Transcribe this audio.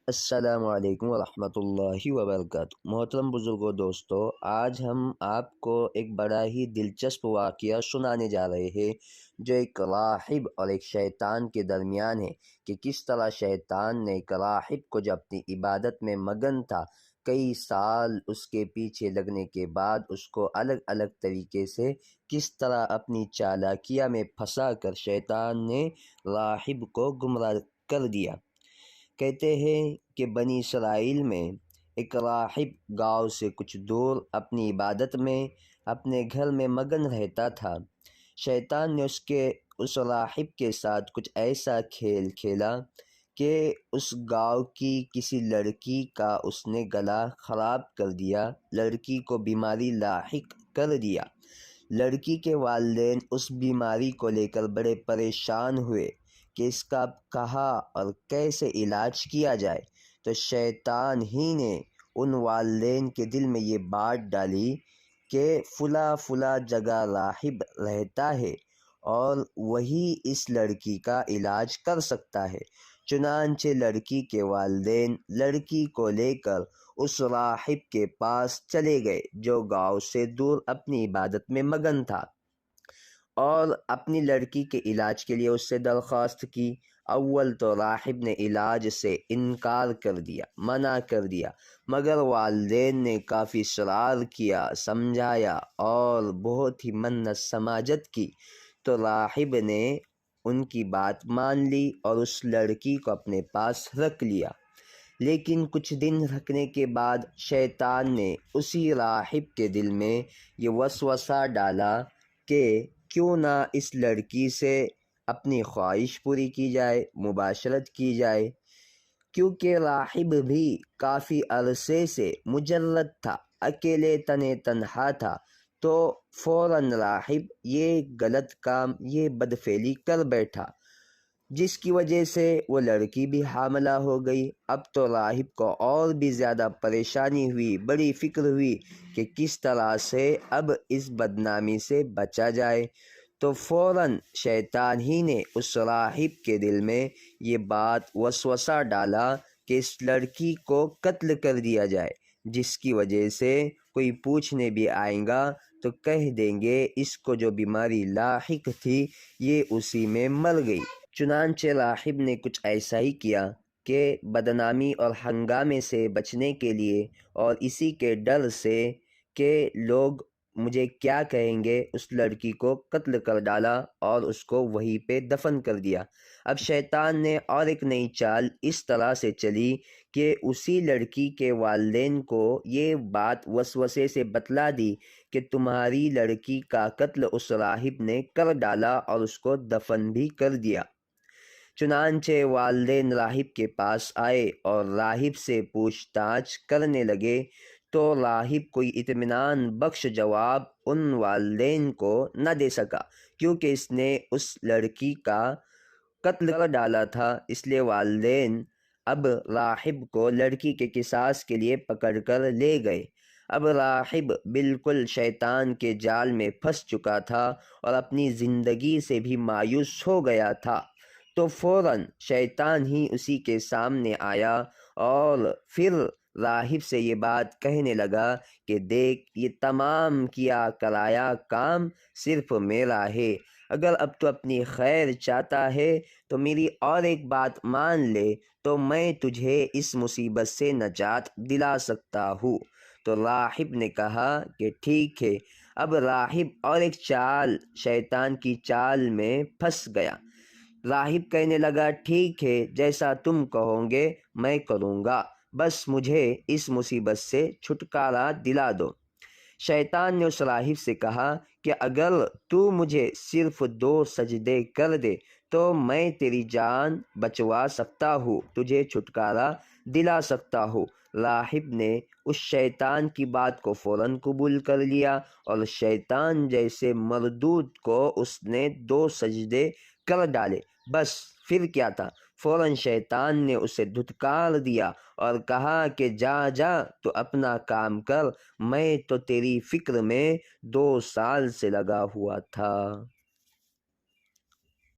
السلام علیکم ورحمۃ اللہ وبرکاتہ۔ محترم بزرگوں دوستو، آج ہم آپ کو ایک بڑا ہی دلچسپ واقعہ سنانے جا رہے ہیں جو ایک راہب اور ایک شیطان کے درمیان ہے کہ کس طرح شیطان نے ایک راہب کو جو اپنی عبادت میں مگن تھا، کئی سال اس کے پیچھے لگنے کے بعد اس کو الگ الگ طریقے سے کس طرح اپنی چالاکیہ میں پھنسا کر شیطان نے راہب کو گمراہ کر دیا۔ کہتے ہیں کہ بنی اسرائیل میں ایک راہب گاؤں سے کچھ دور اپنی عبادت میں اپنے گھر میں مگن رہتا تھا۔ شیطان نے اس راہب کے ساتھ کچھ ایسا کھیل کھیلا کہ اس گاؤں کی کسی لڑکی کا اس نے گلا خراب کر دیا، لڑکی کو بیماری لاحق کر دیا۔ لڑکی کے والدین اس بیماری کو لے کر بڑے پریشان ہوئے کہ اس کا اب کہاں اور کیسے علاج کیا جائے، تو شیطان ہی نے ان والدین کے دل میں یہ بات ڈالی کہ فلاں جگہ راہب رہتا ہے اور وہی اس لڑکی کا علاج کر سکتا ہے۔ چنانچہ لڑکی کے والدین لڑکی کو لے کر اس راہب کے پاس چلے گئے جو گاؤں سے دور اپنی عبادت میں مگن تھا، اور اپنی لڑکی کے علاج کے لیے اس سے درخواست کی۔ اول تو راہب نے علاج سے انکار کر دیا، منع کر دیا، مگر والدین نے کافی اصرار کیا، سمجھایا اور بہت ہی منت سماجت کی تو راہب نے ان کی بات مان لی اور اس لڑکی کو اپنے پاس رکھ لیا۔ لیکن کچھ دن رکھنے کے بعد شیطان نے اسی راہب کے دل میں یہ وسوسہ ڈالا کہ کیوں نہ اس لڑکی سے اپنی خواہش پوری کی جائے، مباشرت کی جائے، کیونکہ راہب بھی کافی عرصے سے مجرد تھا، اکیلے تنہا تھا، تو فوراً راہب یہ غلط کام، یہ بدفعلی کر بیٹھا، جس کی وجہ سے وہ لڑکی بھی حاملہ ہو گئی۔ اب تو راہب کو اور بھی زیادہ پریشانی ہوئی، بڑی فکر ہوئی کہ کس طرح سے اب اس بدنامی سے بچا جائے، تو فوراً شیطان ہی نے اس راہب کے دل میں یہ بات وسوسہ ڈالا کہ اس لڑکی کو قتل کر دیا جائے، جس کی وجہ سے کوئی پوچھنے بھی آئیں گا تو کہہ دیں گے اس کو جو بیماری لاحق تھی یہ اسی میں مر گئی۔ چنانچہ راہب نے کچھ ایسا ہی کیا کہ بدنامی اور ہنگامے سے بچنے کے لیے اور اسی کے ڈر سے کہ لوگ مجھے کیا کہیں گے، اس لڑکی کو قتل کر ڈالا اور اس کو وہیں پہ دفن کر دیا۔ اب شیطان نے اور ایک نئی چال اس طرح سے چلی کہ اسی لڑکی کے والدین کو یہ بات وسوسے سے بتلا دی کہ تمہاری لڑکی کا قتل اس راہب نے کر ڈالا اور اس کو دفن بھی کر دیا۔ چنانچہ والدین راہب کے پاس آئے اور راہب سے پوچھ تاچھ کرنے لگے، تو راہب کوئی اطمینان بخش جواب ان والدین کو نہ دے سکا، کیونکہ اس نے اس لڑکی کا قتل کر ڈالا تھا۔ اس لیے والدین اب راہب کو لڑکی کے قصاص کے لیے پکڑ کر لے گئے۔ اب راہب بالکل شیطان کے جال میں پھنس چکا تھا اور اپنی زندگی سے بھی مایوس ہو گیا تھا، تو فوراً شیطان ہی اسی کے سامنے آیا اور پھر راہب سے یہ بات کہنے لگا کہ دیکھ، یہ تمام کیا کرایا کام صرف میرا ہے، اگر اب تو اپنی خیر چاہتا ہے تو میری اور ایک بات مان لے تو میں تجھے اس مصیبت سے نجات دلا سکتا ہوں۔ تو راہب نے کہا کہ ٹھیک ہے۔ اب راہب اور ایک چال، شیطان کی چال میں پھنس گیا۔ راہب کہنے لگا ٹھیک ہے، جیسا تم کہو گے میں کروں گا، بس مجھے اس مصیبت سے چھٹکارا دلا دو۔ شیطان نے اس راہب سے کہا کہ اگر تو مجھے صرف 2 سجدے کر دے تو میں تیری جان بچوا سکتا ہوں، تجھے چھٹکارا دلا سکتا ہوں۔ راہب نے اس شیطان کی بات کو فوراً قبول کر لیا اور شیطان جیسے مردود کو اس نے 2 سجدے کر ڈالے۔ بس پھر کیا تھا، فوراً شیطان نے اسے دھتکار دیا اور کہا کہ جا تو اپنا کام کر، میں تو تیری فکر میں 2 سال سے لگا ہوا تھا۔